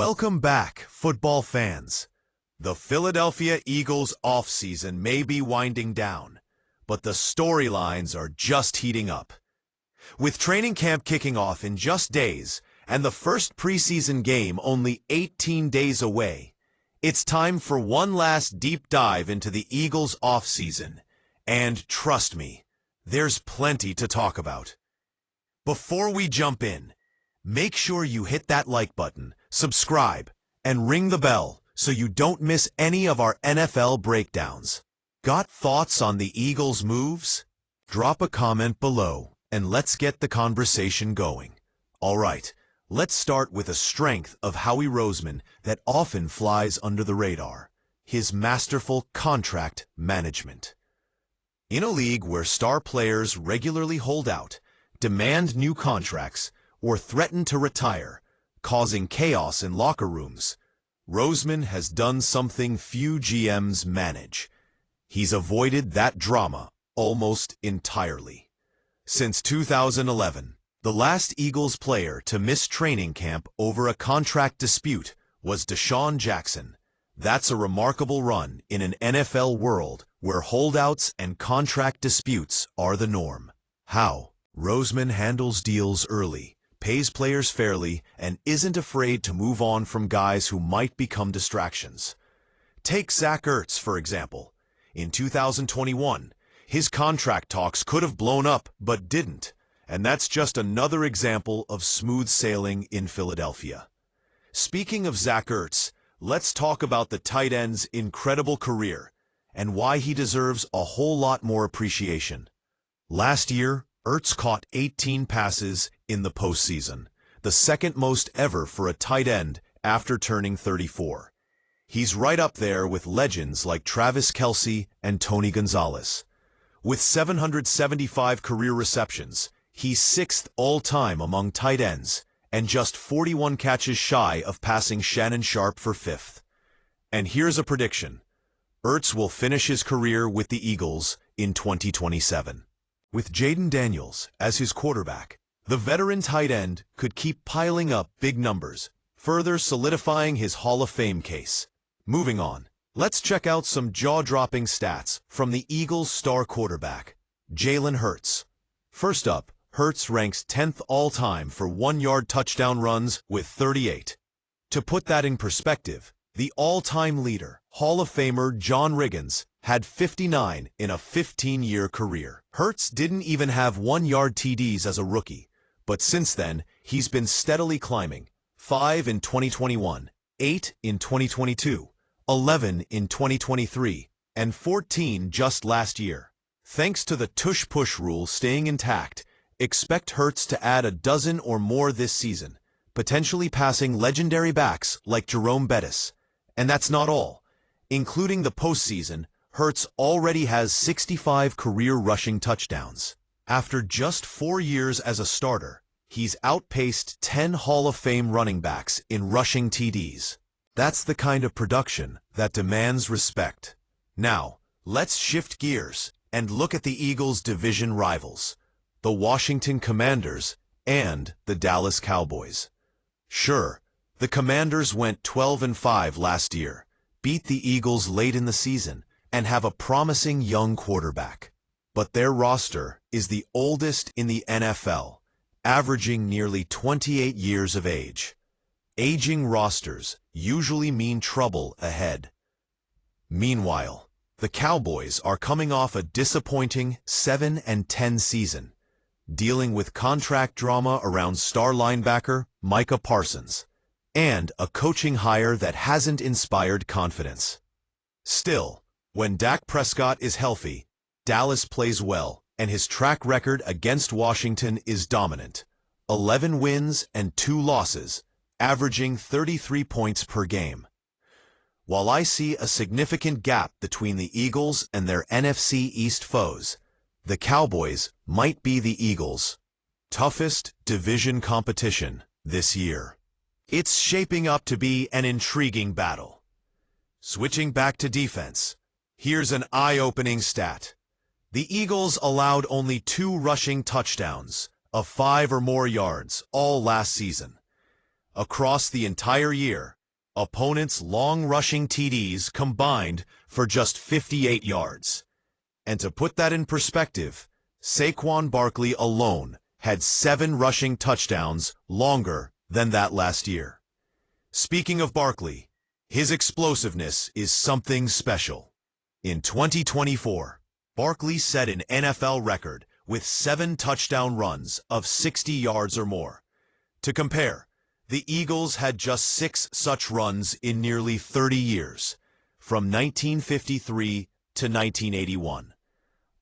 Welcome back, football fans. The Philadelphia Eagles offseason may be winding down, but the storylines are just heating up. With training camp kicking off in just days and the first preseason game only 18 days away, it's time for one last deep dive into the Eagles offseason. And trust me, there's plenty to talk about. Before we jump in, make sure you hit that like button, subscribe, and ring the bell so you don't miss any of our NFL breakdowns. Got thoughts on the Eagles' moves? Drop a comment below and let's get the conversation going. All right, let's start with a strength of Howie Roseman that often flies under the radar: his masterful contract management. In a league where star players regularly hold out, demand new contracts, or threaten to retire, causing chaos in locker rooms, Roseman has done something few GMs manage. He's avoided that drama almost entirely. Since 2011, the last Eagles player to miss training camp over a contract dispute was Deshaun Jackson. That's a remarkable run in an NFL world where holdouts and contract disputes are the norm. How Roseman handles deals early, pays players fairly, and isn't afraid to move on from guys who might become distractions. Take Zach Ertz, for example. In 2021, his contract talks could have blown up, but didn't. And that's just another example of smooth sailing in Philadelphia. Speaking of Zach Ertz, let's talk about the tight end's incredible career and why he deserves a whole lot more appreciation. Last year, Ertz caught 18 passes in the postseason, the second most ever for a tight end after turning 34. He's right up there with legends like Travis Kelce and Tony Gonzalez. With 775 career receptions, he's sixth all-time among tight ends and just 41 catches shy of passing Shannon Sharpe for fifth. And here's a prediction: Ertz will finish his career with the Eagles in 2027. With Jayden Daniels as his quarterback, the veteran tight end could keep piling up big numbers, further solidifying his Hall of Fame case. Moving on, let's check out some jaw-dropping stats from the Eagles' star quarterback, Jalen Hurts. First up, Hurts ranks 10th all-time for one-yard touchdown runs with 38. To put that in perspective, the all-time leader, Hall of Famer John Riggins, had 59 in a 15-year career. Hurts didn't even have one-yard TDs as a rookie, but since then, he's been steadily climbing. 5 in 2021, 8 in 2022, 11 in 2023, and 14 just last year. Thanks to the tush-push rule staying intact, expect Hurts to add a dozen or more this season, potentially passing legendary backs like Jerome Bettis. And that's not all. Including the postseason, Hurts already has 65 career rushing touchdowns. After just 4 years as a starter, he's outpaced 10 Hall of Fame running backs in rushing TDs. That's the kind of production that demands respect. Now, let's shift gears and look at the Eagles' division rivals, the Washington Commanders and the Dallas Cowboys. Sure, the Commanders went 12-5 last year, beat the Eagles late in the season, and have a promising young quarterback. But their roster is the oldest in the NFL, averaging nearly 28 years of age. Aging rosters usually mean trouble ahead. Meanwhile, the Cowboys are coming off a disappointing 7-10 season, dealing with contract drama around star linebacker Micah Parsons, and a coaching hire that hasn't inspired confidence. Still, when Dak Prescott is healthy, Dallas plays well, and his track record against Washington is dominant. 11 wins and 2 losses, averaging 33 points per game. While I see a significant gap between the Eagles and their NFC East foes, the Cowboys might be the Eagles' toughest division competition this year. It's shaping up to be an intriguing battle. Switching back to defense, here's an eye-opening stat. The Eagles allowed only 2 rushing touchdowns of 5 or more yards all last season. Across the entire year, opponents' long rushing TDs combined for just 58 yards. And to put that in perspective, Saquon Barkley alone had 7 rushing touchdowns longer than that last year. Speaking of Barkley, his explosiveness is something special. In 2024, Barkley set an NFL record with 7 touchdown runs of 60 yards or more. To compare, the Eagles had just 6 such runs in nearly 30 years, from 1953 to 1981.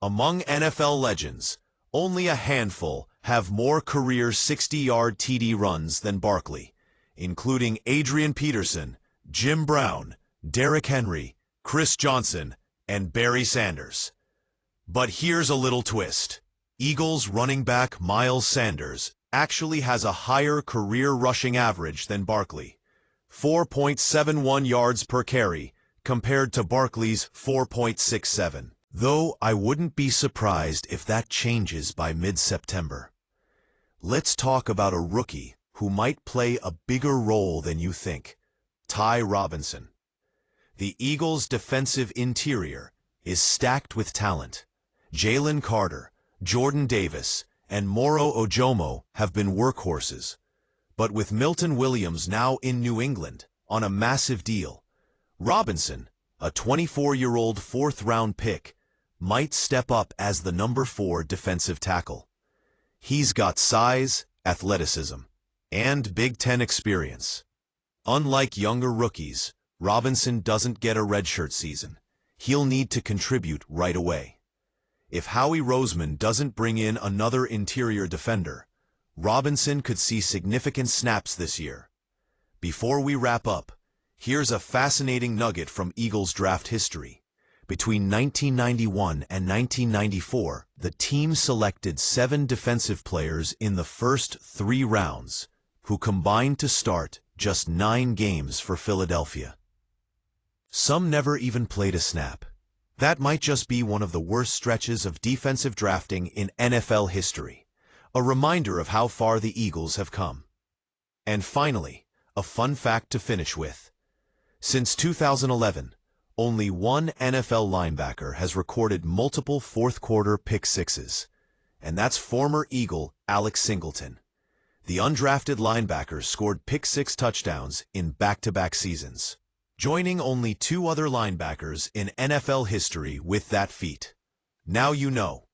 Among NFL legends, only a handful have more career 60-yard TD runs than Barkley, including Adrian Peterson, Jim Brown, Derrick Henry, Chris Johnson, and Barry Sanders. But here's a little twist. Eagles running back Miles Sanders actually has a higher career rushing average than Barkley, 4.71 yards per carry, compared to Barkley's 4.67. Though I wouldn't be surprised if that changes by mid-September. Let's talk about a rookie who might play a bigger role than you think, Ty Robinson. The Eagles' defensive interior is stacked with talent. Jalen Carter, Jordan Davis, and Moro Ojomo have been workhorses. But with Milton Williams now in New England on a massive deal, Robinson, a 24-year-old fourth-round pick, might step up as the number 4 defensive tackle. He's got size, athleticism, and Big Ten experience. Unlike younger rookies, Robinson doesn't get a redshirt season. He'll need to contribute right away. If Howie Roseman doesn't bring in another interior defender, Robinson could see significant snaps this year. Before we wrap up, here's a fascinating nugget from Eagles draft history. Between 1991 and 1994, the team selected 7 defensive players in the first 3 rounds, who combined to start just 9 games for Philadelphia. Some never even played a snap. That might just be one of the worst stretches of defensive drafting in NFL history, a reminder of how far the Eagles have come. And finally, a fun fact to finish with. Since 2011, only one NFL linebacker has recorded multiple fourth-quarter pick sixes, and that's former Eagle Alex Singleton. The undrafted linebacker scored pick 6 touchdowns in back-to-back seasons, joining only 2 other linebackers in NFL history with that feat. Now you know.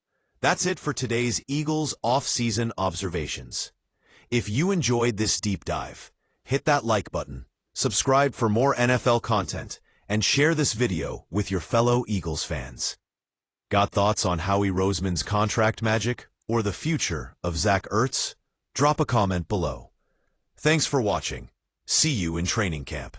That's it for today's Eagles off-season observations. If you enjoyed this deep dive, hit that like button, subscribe for more NFL content, and share this video with your fellow Eagles fans. Got thoughts on Howie Roseman's contract magic or the future of Zach Ertz? Drop a comment below. Thanks for watching. See you in training camp.